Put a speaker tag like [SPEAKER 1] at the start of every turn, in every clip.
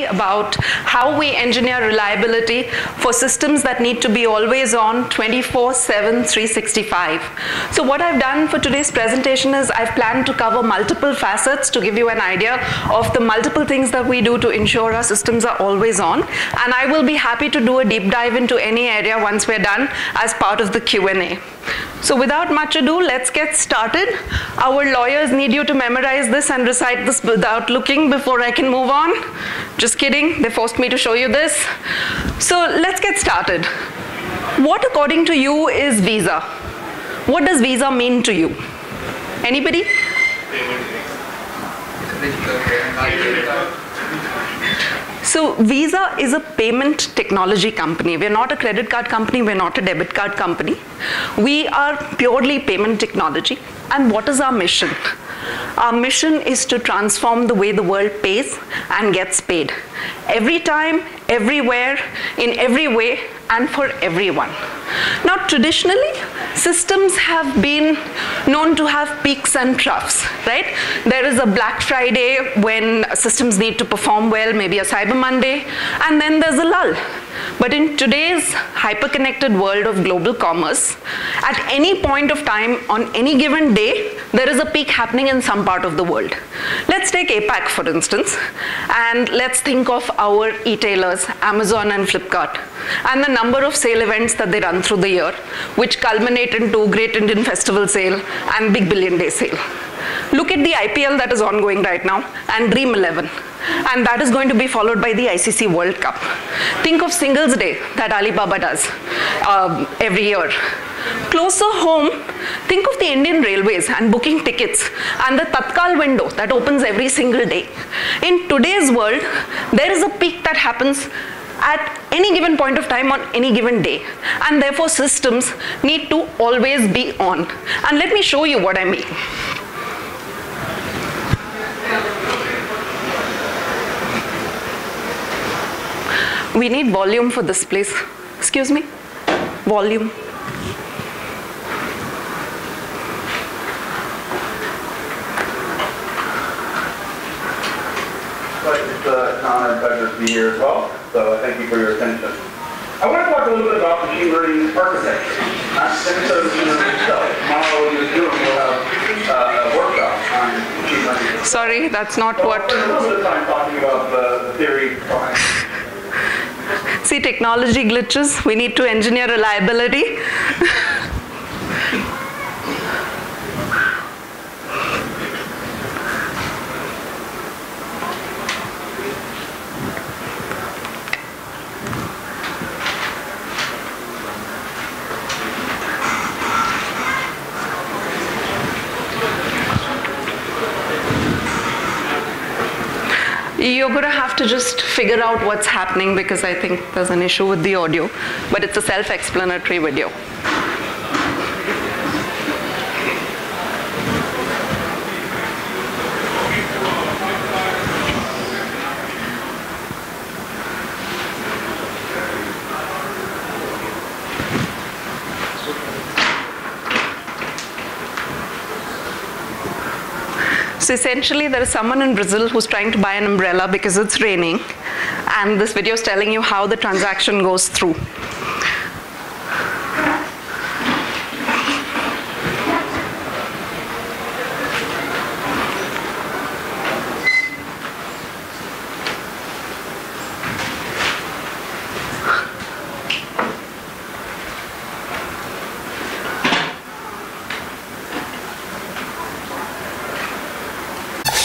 [SPEAKER 1] About how we engineer reliability for systems that need to be always on 24/7, 365. So what I've done for today's presentation is I've planned to cover multiple facets to give you an idea of the multiple things that we do to ensure our systems are always on. And I will be happy to do a deep dive into any area once we're done as part of the Q&A. So without much ado, let's get started. Our lawyers need you to memorize this and recite this without looking before I can move on. Just kidding, they forced me to show you this. So let's get started. What according to you is Visa? What does Visa mean to you? Anybody? So Visa is a payment technology company. We're not a credit card company, we're not a debit card company. We are purely payment technology. And what is our mission? Our mission is to transform the way the world pays and gets paid. Every time, everywhere, in every way, and for everyone. Now, traditionally, systems have been known to have peaks and troughs, right? There is a Black Friday when systems need to perform well, maybe a Cyber Monday, and then there's a lull. But in today's hyper-connected world of global commerce, at any point of time, on any given day, there is a peak happening in some part of the world. Let's take APAC, for instance, and let's think of our e-tailers, Amazon and Flipkart, and the number of sale events that they run through the year, which culminate into Great Indian Festival Sale and Big Billion Day Sale. Look at the IPL that is ongoing right now, and Dream 11. And that is going to be followed by the ICC World Cup. Think of Singles Day that Alibaba does every year. Closer home, think of the Indian Railways and booking tickets and the Tatkal window that opens every single day. In today's world, there is a peak that happens at any given point of time on any given day. And therefore, systems need to always be on. And let me show you what I mean. We need volume for this, please. Excuse me? Volume.
[SPEAKER 2] It's an honor and pleasure to be here as well, so thank you for your attention. I want to talk a little bit about machine learning architecture, not necessarily machine learning itself. Tomorrow we'll have a workshop on machine learning.
[SPEAKER 1] Sorry, that's not what...
[SPEAKER 2] I'll spend a little bit of time talking about the theory behind it.
[SPEAKER 1] See, technology glitches. We need to engineer reliability. You're going to have to just figure out what's happening because I think there's an issue with the audio, but it's a self-explanatory video. So essentially, there is someone in Brazil who's trying to buy an umbrella because it's raining, and this video is telling you how the transaction goes through.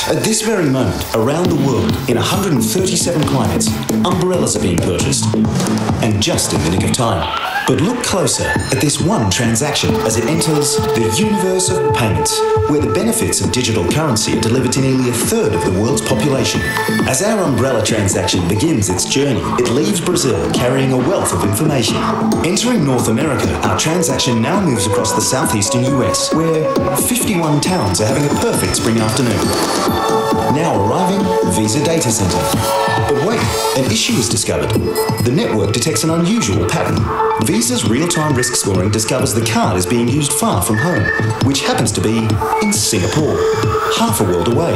[SPEAKER 3] At this very moment, around the world, in 137 climates, umbrellas are being purchased. And just in the nick of time. But look closer at this one transaction as it enters the universe of payments, where the benefits of digital currency are delivered to nearly a third of the world's population. As our umbrella transaction begins its journey, it leaves Brazil carrying a wealth of information. Entering North America, our transaction now moves across the southeastern US, where 51 towns are having a perfect spring afternoon. Now arriving, Visa Data Center. But wait, an issue is discovered. The network detects an unusual pattern. Visa's real-time risk scoring discovers the card is being used far from home, which happens to be in Singapore, half a world away.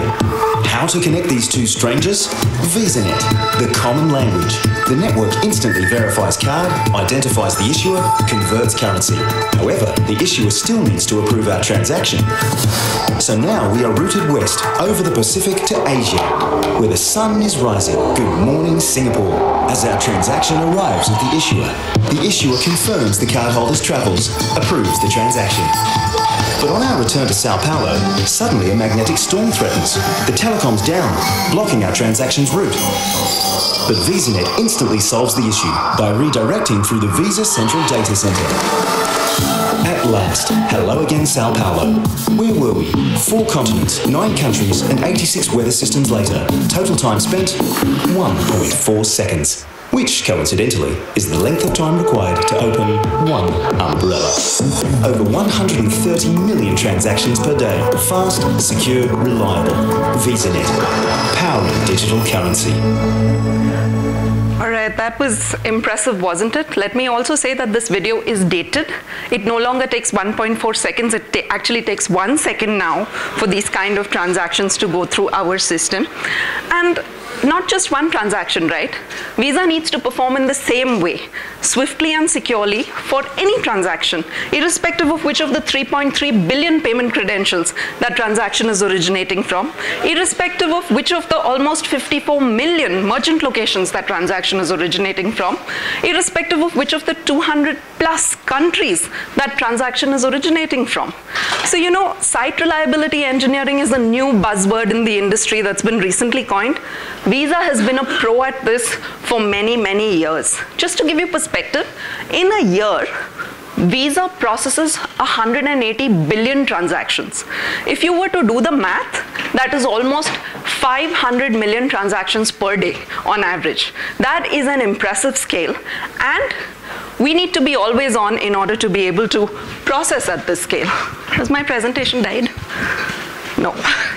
[SPEAKER 3] How to connect these two strangers? VisaNet, the common language. The network instantly verifies card, identifies the issuer, converts currency. However, the issuer still needs to approve our transaction. So now we are routed west over the Pacific to Asia, where the sun is rising. Good morning, Singapore. As our transaction arrives at the issuer confirms the cardholder's travels, approves the transaction. But on our return to Sao Paulo, suddenly a magnetic storm threatens. The telecom's down, blocking our transaction's route. But VisaNet instantly solves the issue by redirecting through the Visa Central Data Center. At last, hello again Sao Paulo. Where were we? 4 continents, 9 countries, and 86 weather systems later. Total time spent, 1.4 seconds. Which, coincidentally, is the length of time required to open one umbrella. Over 130 million transactions per day. Fast, secure, reliable. VisaNet, powering digital currency.
[SPEAKER 1] All right, that was impressive, wasn't it? Let me also say that this video is dated. It no longer takes 1.4 seconds. It actually takes 1 second now for these kind of transactions to go through our system. And not just one transaction, right? Visa needs to perform in the same way, swiftly and securely for any transaction, irrespective of which of the 3.3 billion payment credentials that transaction is originating from, irrespective of which of the almost 54 million merchant locations that transaction is originating from, irrespective of which of the 200 plus countries that transaction is originating from. So, you know, site reliability engineering is a new buzzword in the industry that's been recently coined. Visa has been a pro at this for many, many years. Just to give you perspective, in a year, Visa processes 180 billion transactions. If you were to do the math, that is almost 500 million transactions per day on average. That is an impressive scale, and we need to be always on in order to be able to process at this scale. Has my presentation died? No,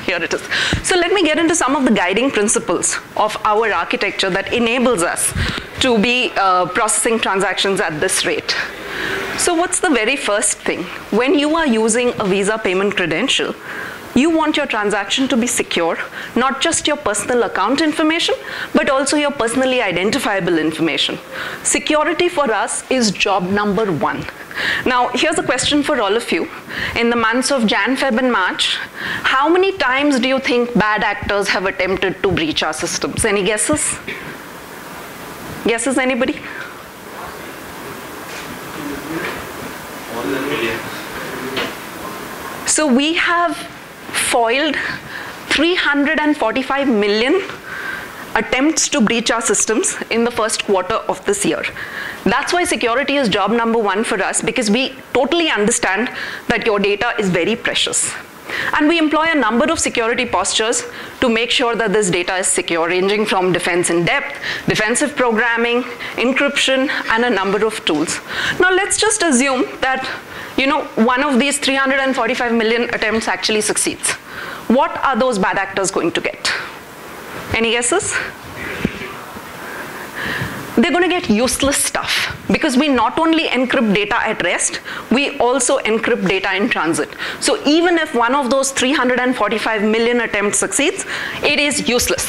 [SPEAKER 1] here it is. So let me get into some of the guiding principles of our architecture that enables us to be processing transactions at this rate. So what's the very first thing? When you are using a Visa payment credential, you want your transaction to be secure, not just your personal account information, but also your personally identifiable information. Security for us is job number 1. Now, here's a question for all of you. In the months of Jan, Feb, and March, how many times do you think bad actors have attempted to breach our systems? Any guesses? Guesses, anybody? So we have foiled 345 million attempts to breach our systems in the first quarter of this year. That's why security is job number 1 for us, because we totally understand that your data is very precious. And we employ a number of security postures to make sure that this data is secure, ranging from defense in depth, defensive programming, encryption, and a number of tools. Now let's just assume that, you know, one of these 345 million attempts actually succeeds. What are those bad actors going to get? Any guesses? They're going to get useless stuff, because we not only encrypt data at rest, we also encrypt data in transit. So even if one of those 345 million attempts succeeds, it is useless,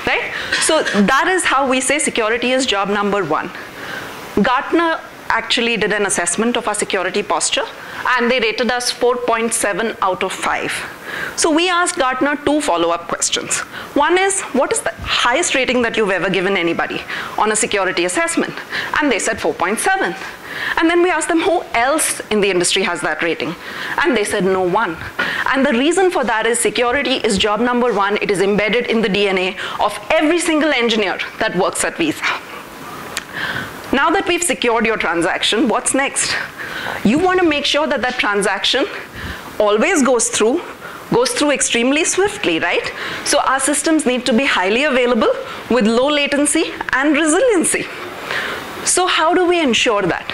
[SPEAKER 1] right? So that is how we say security is job number 1. Gartner actually did an assessment of our security posture, and they rated us 4.7 out of 5. So we asked Gartner 2 follow-up questions. One is, what is the highest rating that you've ever given anybody on a security assessment? And they said 4.7. And then we asked them who else in the industry has that rating, and they said no one. And the reason for that is security is job number 1. It is embedded in the DNA of every single engineer that works at Visa. Now that we've secured your transaction, what's next? You want to make sure that that transaction always goes through extremely swiftly, right? So our systems need to be highly available with low latency and resiliency. So how do we ensure that?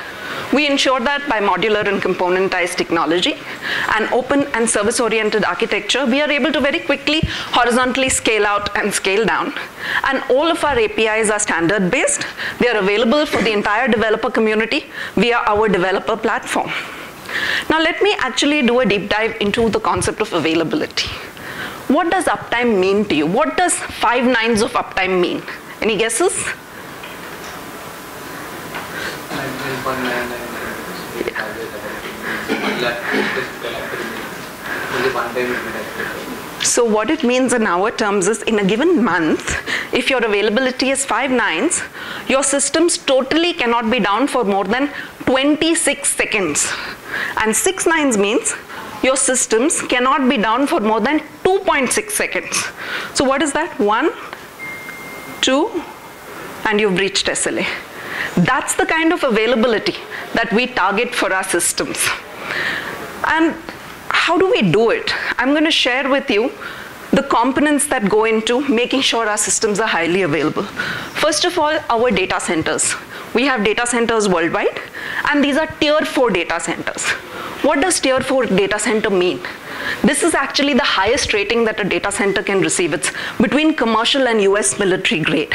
[SPEAKER 1] We ensure that by modular and componentized technology and open and service-oriented architecture, we are able to very quickly horizontally scale out and scale down. And all of our APIs are standard-based. They are available for the entire developer community via our developer platform. Now let me actually do a deep dive into the concept of availability. What does uptime mean to you? What does 5 nines of uptime mean? Any guesses? So what it means in our terms is, in a given month, if your availability is 5 nines, your systems totally cannot be down for more than 26 seconds. And 6 nines means your systems cannot be down for more than 2.6 seconds. So what is that? 1, 2, and you've reached SLA. That's the kind of availability that we target for our systems. And how do we do it? I'm going to share with you the components that go into making sure our systems are highly available. First of all, our data centers. We have data centers worldwide, and these are tier 4 data centers. What does tier 4 data center mean? This is actually the highest rating that a data center can receive. It's between commercial and US military grade.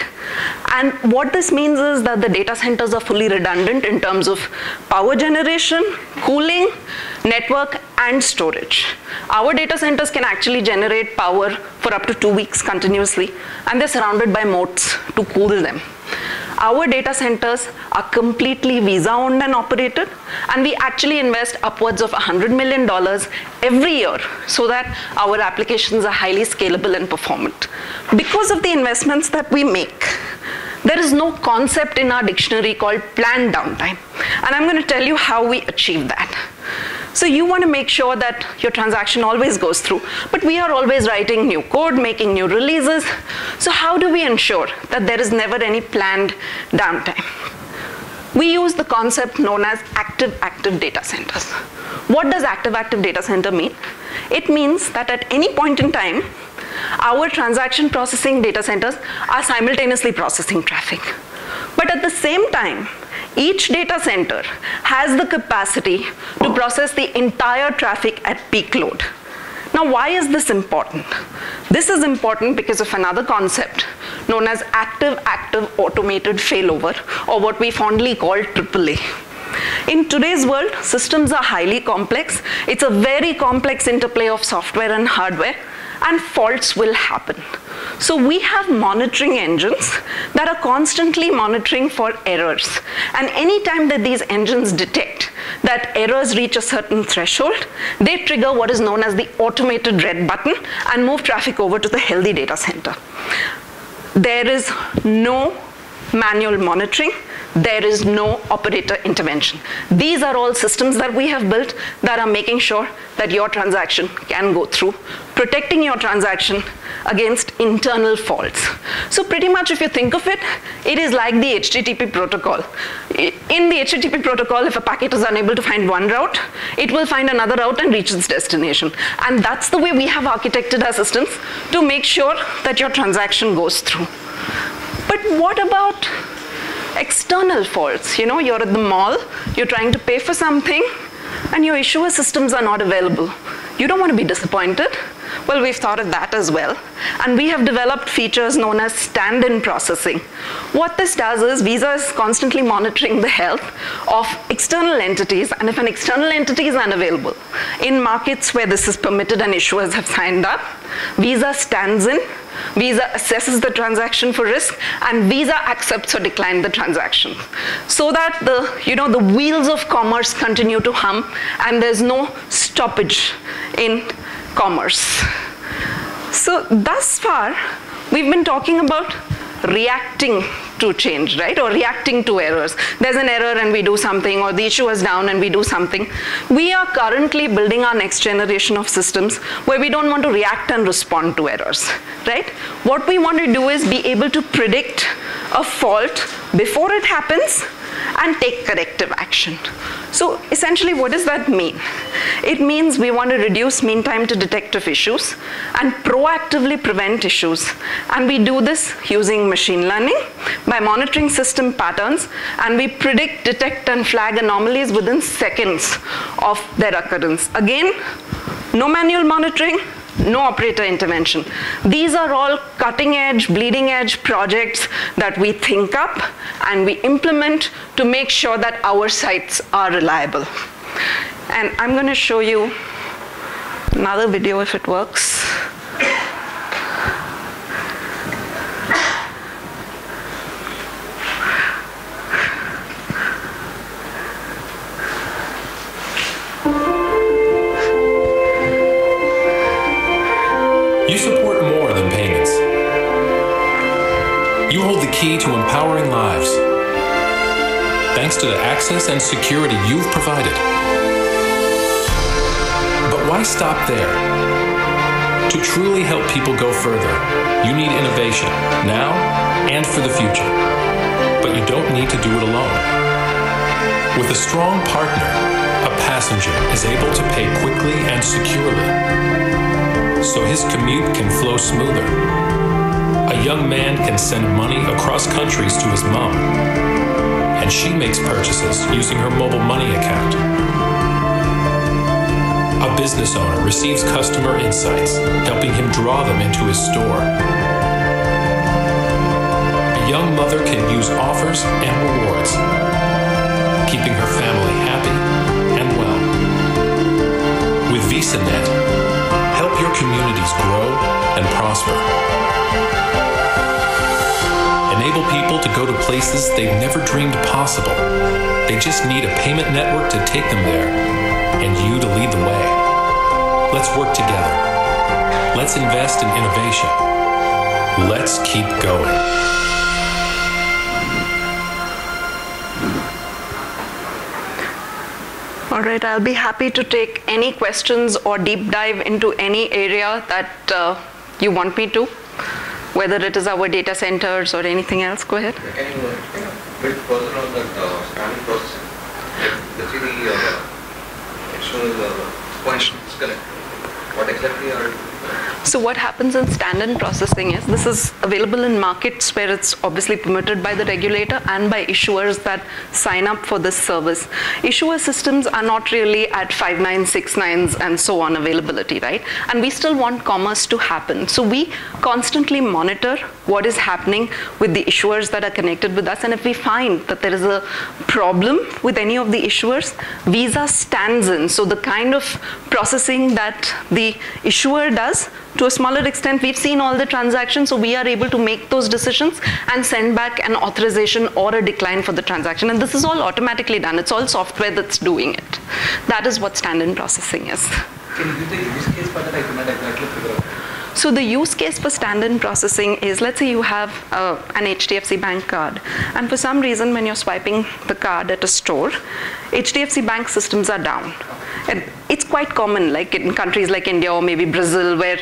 [SPEAKER 1] And what this means is that the data centers are fully redundant in terms of power generation, cooling, network, and storage. Our data centers can actually generate power for up to 2 weeks continuously, and they're surrounded by moats to cool them. Our data centers are completely Visa owned and operated, and we actually invest upwards of $100 million every year so that our applications are highly scalable and performant. Because of the investments that we make, there is no concept in our dictionary called planned downtime. And I'm going to tell you how we achieve that. So you want to make sure that your transaction always goes through, but we are always writing new code, making new releases. So how do we ensure that there is never any planned downtime? We use the concept known as active data centers. What does active data center mean? It means that at any point in time, our transaction processing data centers are simultaneously processing traffic. But at the same time, each data center has the capacity to process the entire traffic at peak load. Now, why is this important? This is important because of another concept known as active automated failover, or what we fondly call AAA. In today's world, systems are highly complex. It's a very complex interplay of software and hardware, and faults will happen. So we have monitoring engines that are constantly monitoring for errors. And anytime that these engines detect that errors reach a certain threshold, they trigger what is known as the automated red button and move traffic over to the healthy data center. There is no manual monitoring. There is no operator intervention. These are all systems that we have built that are making sure that your transaction can go through, protecting your transaction against internal faults. So pretty much if you think of it, it is like the HTTP protocol. In the HTTP protocol, if a packet is unable to find one route, it will find another route and reach its destination. And that's the way we have architected our systems to make sure that your transaction goes through. But what about external faults? You know, you're at the mall, you're trying to pay for something, and your issuer systems are not available. You don't want to be disappointed. Well, we've thought of that as well. And we have developed features known as stand-in processing. What this does is Visa is constantly monitoring the health of external entities, and if an external entity is unavailable, in markets where this is permitted and issuers have signed up, Visa stands in, Visa assesses the transaction for risk, and Visa accepts or declines the transaction. So that the wheels of commerce continue to hum and there's no stoppage in commerce. So thus far, we've been talking about reacting to change, right? Or reacting to errors. There's an error and we do something, or the issue is down and we do something. We are currently building our next generation of systems where we don't want to react and respond to errors, right? What we want to do is be able to predict a fault before it happens and take corrective action. So essentially, what does that mean? It means we want to reduce mean time to detect of issues and proactively prevent issues. And we do this using machine learning by monitoring system patterns, and we predict, detect, and flag anomalies within seconds of their occurrence. Again, no manual monitoring, no operator intervention. These are all cutting-edge, bleeding-edge projects that we think up and we implement to make sure that our sites are reliable. And I'm going to show you another video if it works.
[SPEAKER 4] You support more than payments. You hold the key to empowering lives, thanks to the access and security you've provided. But why stop there? To truly help people go further, you need innovation, now and for the future. But you don't need to do it alone. With a strong partner, a passenger is able to pay quickly and securely, so his commute can flow smoother. A young man can send money across countries to his mom, and she makes purchases using her mobile money account. A business owner receives customer insights, helping him draw them into his store. A young mother can use offers and rewards, keeping her family happy and well. With VisaNet, help your communities grow and prosper. Enable people to go to places they've never dreamed possible. They just need a payment network to take them there, and you to lead the way. Let's work together. Let's invest in innovation. Let's keep going.
[SPEAKER 1] All right, I'll be happy to take any questions or deep dive into any area that you want me to, whether it is our data centers or anything else. Go ahead.
[SPEAKER 5] Can you build further on that standard processing? Let's see the external point disconnect. What exactly are you?
[SPEAKER 1] So what happens in stand-in processing is, this is available in markets where it's obviously permitted by the regulator and by issuers that sign up for this service. Issuer systems are not really at 5 nines, 6 nines, and so on availability, right? And we still want commerce to happen. So we constantly monitor what is happening with the issuers that are connected with us. And if we find that there is a problem with any of the issuers, Visa stands in. So the kind of processing that the issuer does, to a smaller extent, we've seen all the transactions, so we are able to make those decisions and send back an authorization or a decline for the transaction. And this is all automatically done. It's all software that's doing it. That is what stand-in processing is.
[SPEAKER 5] Can you give the use case for that? I cannot exactly figure out.
[SPEAKER 1] So the use case for stand-in processing is, let's say you have an HDFC Bank card, and for some reason when you're swiping the card at a store, HDFC Bank systems are down. And it's quite common, like in countries like India or maybe Brazil, where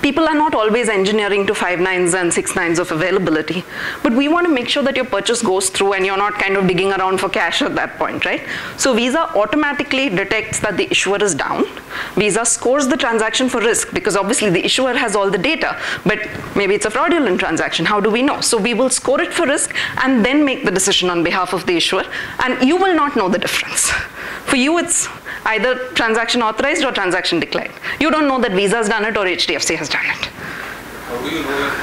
[SPEAKER 1] people are not always engineering to 5 nines and 6 nines of availability. But we want to make sure that your purchase goes through and you're not kind of digging around for cash at that point, right? So Visa automatically detects that the issuer is down. Visa scores the transaction for risk, because obviously the issuer has all the data, but maybe it's a fraudulent transaction. How do we know? So we will score it for risk and then make the decision on behalf of the issuer, and you will not know the difference. For you, it's either transaction authorized or transaction declined. You don't know that Visa has done it or HDFC has done it.
[SPEAKER 5] How do you know if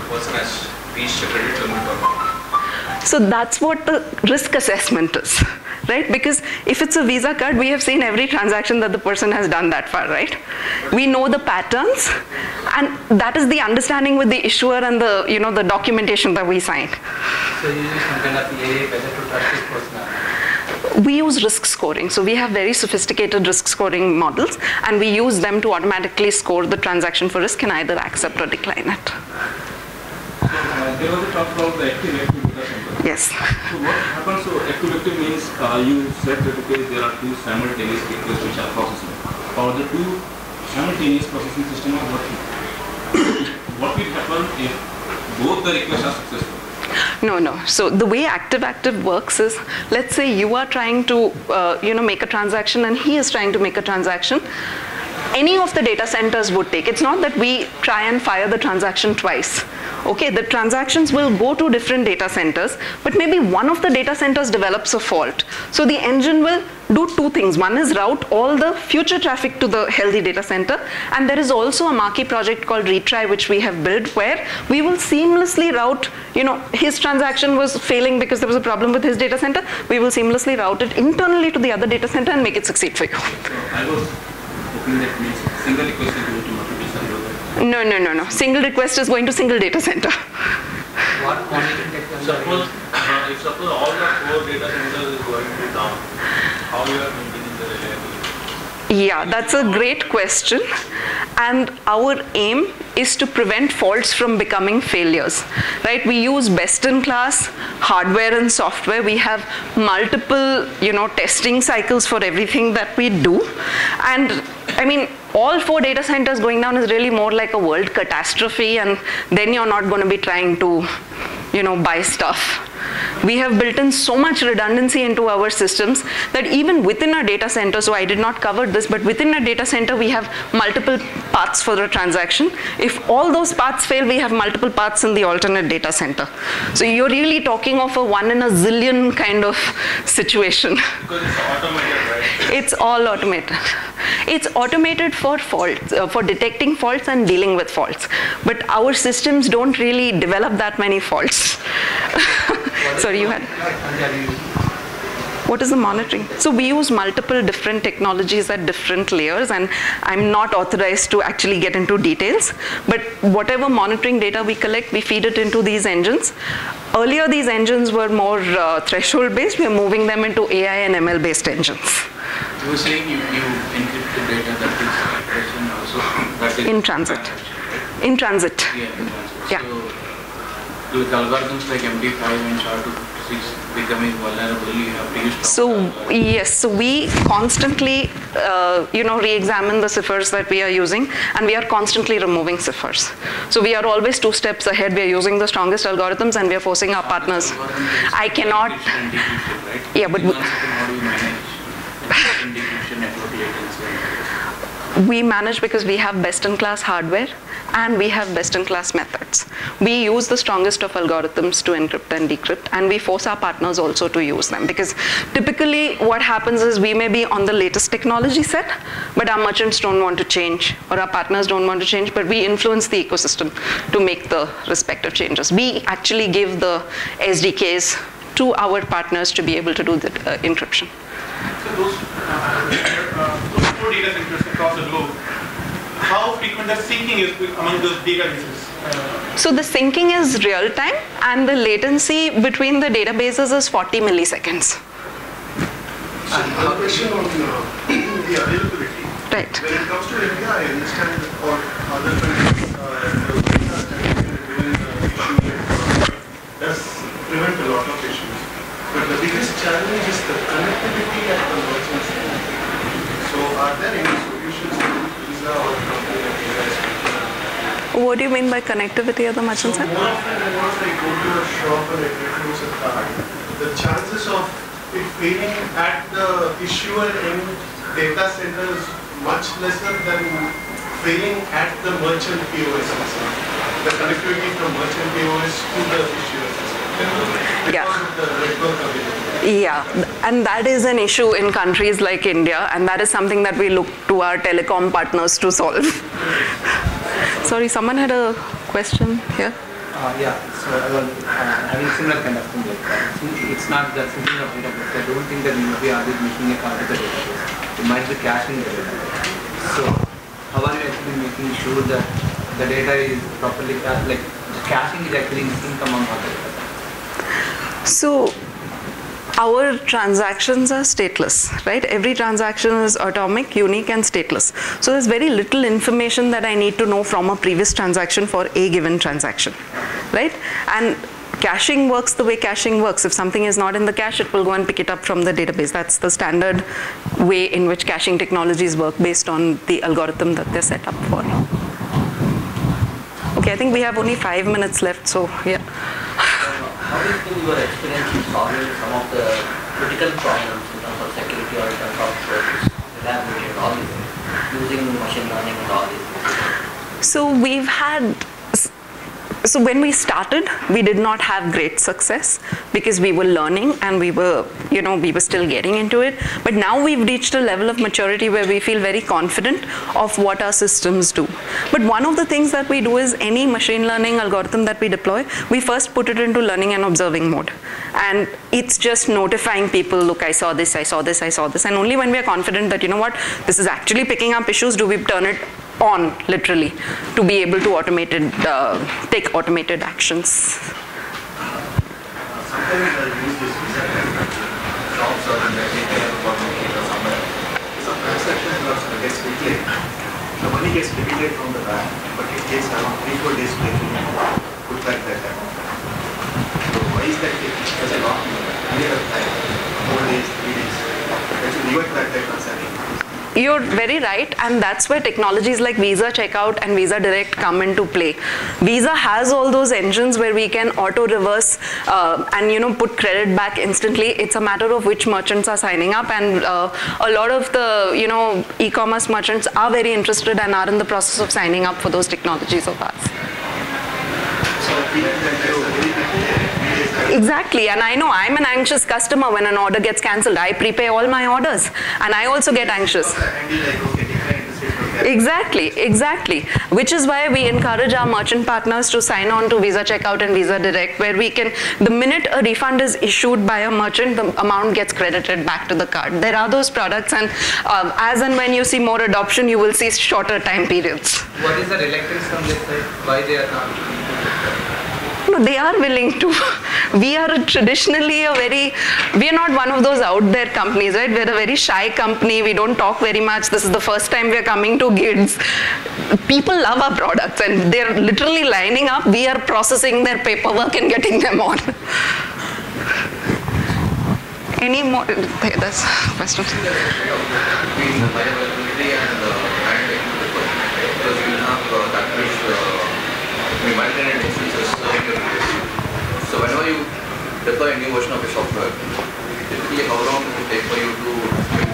[SPEAKER 5] a person has reached a credit limit or not?
[SPEAKER 1] So that's what the risk assessment is, right? Because if it's a Visa card, we have seen every transaction that the person has done that far, right? We know the patterns, and that is the understanding with the issuer and the, the documentation that we signed.
[SPEAKER 5] So you use some kind of AI whether to trust this person?
[SPEAKER 1] We use risk scoring. So we have very sophisticated risk scoring models, and we use them to automatically score the transaction for risk and either accept or decline it.
[SPEAKER 6] There was a talk about the active-active data center.
[SPEAKER 1] Yes.
[SPEAKER 6] So what happens, so active-active means you said that okay, there are two simultaneous requests which are processing. Or the two simultaneous processing systems are working. What will happen if both the requests are successful?
[SPEAKER 1] No. So the way active-active works is, let's say you are trying to make a transaction and he is trying to make a transaction. Any of the data centers would take. It's not that we try and fire the transaction twice. Okay, the transactions will go to different data centers, but maybe one of the data centers develops a fault. So the engine will do two things. One is route all the future traffic to the healthy data center, and there is also a marquee project called Retry which we have built, where we will seamlessly route, his transaction was failing because there was a problem with his data center. We will seamlessly route it internally to the other data center and make it succeed for you.
[SPEAKER 6] So I was hoping that means single request is going to multiple servers.
[SPEAKER 1] No. Single request is going to single data center.
[SPEAKER 5] What quantity technology?
[SPEAKER 6] Suppose all the 4 data centers is going to down, how you are maintaining the reliability?
[SPEAKER 1] Yeah, that's a great question. And our aim is to prevent faults from becoming failures, right? We use best-in-class hardware and software. We have multiple, testing cycles for everything that we do. And I mean, all 4 data centers going down is really more like a world catastrophe, and then you're not going to be trying to, buy stuff. We have built in so much redundancy into our systems that even within a data center, so I did not cover this, but within a data center we have multiple paths for the transaction. If all those paths fail, we have multiple paths in the alternate data center. So you're really talking of a 1 in a zillion kind of situation.
[SPEAKER 6] Because it's automated, right?
[SPEAKER 1] It's all automated. It's automated for faults, for detecting faults and dealing with faults. But our systems don't really develop that many faults. Sorry, you had. What is the monitoring? So we use multiple different technologies at different layers, and I'm not authorized to actually get into details. But whatever monitoring data we collect, we feed it into these engines. Earlier, these engines were more threshold-based. We're moving them into AI and ML-based engines.
[SPEAKER 6] You were saying you encrypt the data that is operation also? That is
[SPEAKER 1] in transit. In transit.
[SPEAKER 6] Yeah, in transit.
[SPEAKER 1] Yeah.
[SPEAKER 6] So with algorithms like MD5 and SHA-256 becoming vulnerable, you have to use.
[SPEAKER 1] So yes, so we constantly, re-examine the ciphers that we are using, and we are constantly removing ciphers. So we are always 2 steps ahead. We are using the strongest algorithms, and we are forcing our partners. I cannot.
[SPEAKER 6] Right?
[SPEAKER 1] Yeah, but.
[SPEAKER 6] How do you manage encryption, network latency?
[SPEAKER 1] We manage because we have best-in-class hardware and we have best-in-class methods. We use the strongest of algorithms to encrypt and decrypt, and we force our partners also to use them, because typically what happens is we may be on the latest technology set, but our merchants don't want to change, or our partners don't want to change, but we influence the ecosystem to make the respective changes. We actually give the SDKs to our partners to be able to do the encryption.
[SPEAKER 2] So those 4 data centers across the globe, how frequent the syncing is among those databases?
[SPEAKER 1] So the syncing is real time, and the latency between the databases is 40 milliseconds.
[SPEAKER 7] And a question on the availability.
[SPEAKER 1] Right.
[SPEAKER 7] When it comes to India, I understand that for other countries, does prevent a lot of issues. But the biggest challenge is the connectivity at the merchant end. So are there any solutions to Visa or company like Visa is speaking of?
[SPEAKER 1] What do you mean by connectivity at the merchant side?
[SPEAKER 7] So more often than not, I go to a shop and I introduce a card. The chances of it failing at the issuer end data center is much lesser than failing at the merchant POS system. The connectivity from merchant POS to the issuer system.
[SPEAKER 1] Yeah, and that is an issue in countries like India, and that is something that we look to our telecom partners to solve. Sorry, someone had a question here?
[SPEAKER 8] Yeah, so having similar kind of thing like that. It's not that thinking of database. I don't think that you will be always making a card to the database. You might be caching the database. So how are you actually making sure that the data is properly like caching is actually in sync among other data?
[SPEAKER 1] So our transactions are stateless, right? Every transaction is atomic, unique, and stateless. So there's very little information that I need to know from a previous transaction for a given transaction, right? And caching works the way caching works. If something is not in the cache, it will go and pick it up from the database. That's the standard way in which caching technologies work based on the algorithm that they're set up for. Okay, I think we have only 5 minutes left, so yeah.
[SPEAKER 9] How do you think your experience in solving some of the critical problems in terms of security or in terms of reliability and all these things, using machine learning and all these things?
[SPEAKER 1] So we've had, so when we started, we did not have great success because we were learning and we were still getting into it. But now we've reached a level of maturity where we feel very confident of what our systems do. But one of the things that we do is any machine learning algorithm that we deploy, we first put it into learning and observing mode. And it's just notifying people, look, I saw this, I saw this, I saw this. And only when we are confident that, you know what, this is actually picking up issues, do we turn it on, literally, to be able to take automated actions.
[SPEAKER 7] Sometimes I use this visa shops or in the retail or somewhere. Some transactions are
[SPEAKER 10] gets declared. The money gets declared from the bank, but it takes around 3-4 days to put back that amount. So why is that taking such a long period of time? 4 days, 3 days. That should revert back that transaction.
[SPEAKER 1] You're very right, and that's where technologies like Visa Checkout and Visa Direct come into play. Visa has all those engines where we can auto reverse and put credit back instantly. It's a matter of which merchants are signing up, and a lot of the e-commerce merchants are very interested and are in the process of signing up for those technologies of ours. Exactly, and I know I'm an anxious customer when an order gets cancelled. I prepay all my orders, and I also get anxious. Exactly. Which is why we encourage our merchant partners to sign on to Visa Checkout and Visa Direct, where we can, the minute a refund is issued by a merchant, the amount gets credited back to the card. There are those products, and as and when you see more adoption, you will see shorter time periods.
[SPEAKER 8] What is the reluctance from this side? Why they are not?
[SPEAKER 1] No, they are willing to. We are traditionally we are not one of those out there companies, right? We're a very shy company. We don't talk very much. This is the first time we're coming to GIDS. People love our products, and they're literally lining up. We are processing their paperwork and getting them on. Any more? There's questions.
[SPEAKER 5] So whenever you deploy a new version of your software, typically how long does it take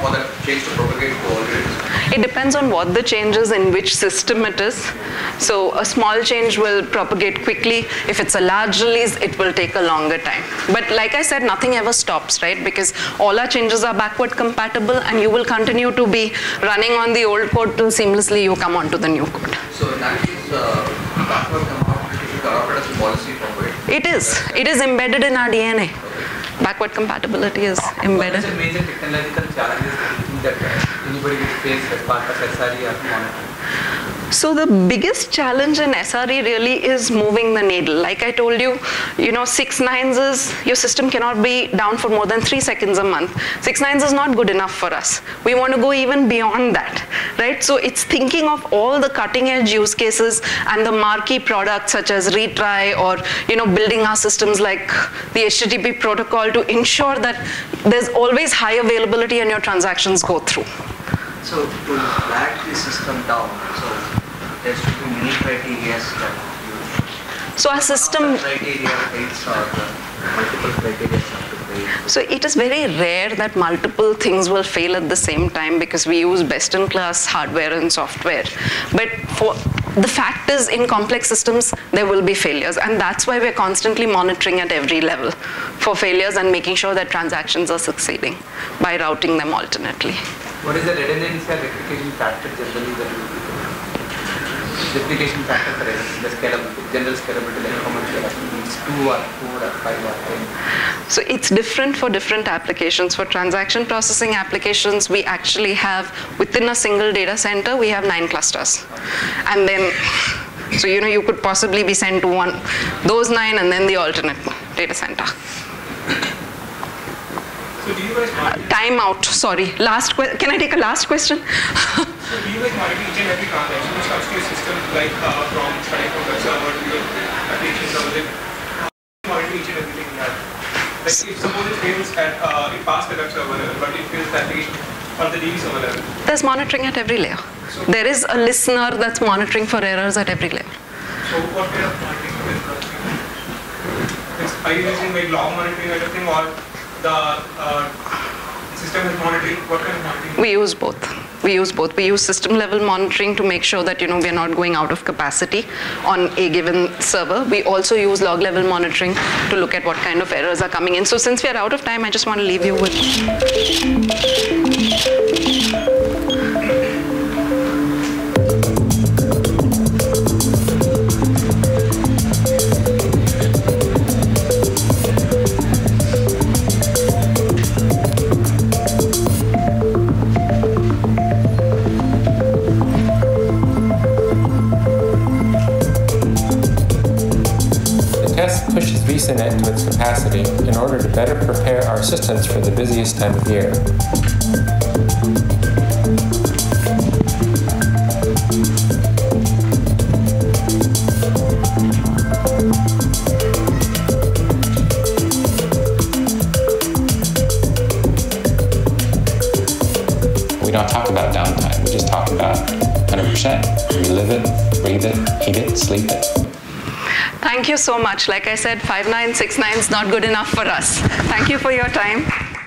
[SPEAKER 5] for that change to propagate to all grids?
[SPEAKER 1] It depends on what the change is, in which system it is. So a small change will propagate quickly. If it's a large release, it will take a longer time. But like I said, nothing ever stops, right? Because all our changes are backward compatible, and you will continue to be running on the old code till seamlessly you come onto the new code.
[SPEAKER 5] So in that case, backward compatibility should adopt as a policy from where?
[SPEAKER 1] It is embedded in our DNA. Backward compatibility is embedded.
[SPEAKER 8] What is the major technological challenges that anybody will face as part of SRE or monitoring?
[SPEAKER 1] So the biggest challenge in SRE really is moving the needle. Like I told you, 6 nines is, your system cannot be down for more than 3 seconds a month. 6 nines is not good enough for us. We want to go even beyond that, right? So it's thinking of all the cutting edge use cases and the marquee products such as retry, or building our systems like the HTTP protocol to ensure that there's always high availability and your transactions go through.
[SPEAKER 10] So to flag the system down, so there should be many criteria that you.
[SPEAKER 1] So our system.
[SPEAKER 10] Criteria fails, or multiple criteria have to fail.
[SPEAKER 1] So it is very rare that multiple things will fail at the same time, because we use best-in-class hardware and software. But the fact is, in complex systems, there will be failures, and that's why we're constantly monitoring at every level for failures and making sure that transactions are succeeding by routing them alternately.
[SPEAKER 8] What is the redundancy or replication factor generally that you look at? Replication factor for the scalability, general scalability, like how much needs 2 or 4 or 5 or 10?
[SPEAKER 1] So it's different for different applications. For transaction processing applications, we actually have, within a single data center, we have 9 clusters. And then, so you could possibly be sent to those 9 and then the alternate data center.
[SPEAKER 6] So do you guys monitor?
[SPEAKER 1] Time out, sorry. Can I take a last question?
[SPEAKER 6] So do you guys monitor each and every transaction which comes to your system, like from starting from web server to your application server? How do you monitor each and everything in that? Like if suppose it fails at, it passed the web server level, but it fails the application on the DB server level.
[SPEAKER 1] There's monitoring at every layer.
[SPEAKER 6] So
[SPEAKER 1] there is a listener that's monitoring for errors at every layer.
[SPEAKER 6] So what kind of monitoring is that? Are you using like log monitoring or anything, or the system is monitoring? What kind of monitoring?
[SPEAKER 1] We use both. We use system level monitoring to make sure that we're not going out of capacity on a given server. We also use log level monitoring to look at what kind of errors are coming in. So since we are out of time, I just want to leave you with.
[SPEAKER 11] Pushes VisaNet to its capacity in order to better prepare our systems for the busiest time of year. don't talk about downtime. We just talk about 100%. We live it, breathe it, eat it, sleep it.
[SPEAKER 1] Thank you so much. Like I said, 5 9, 6 9 is not good enough for us. Thank you for your time.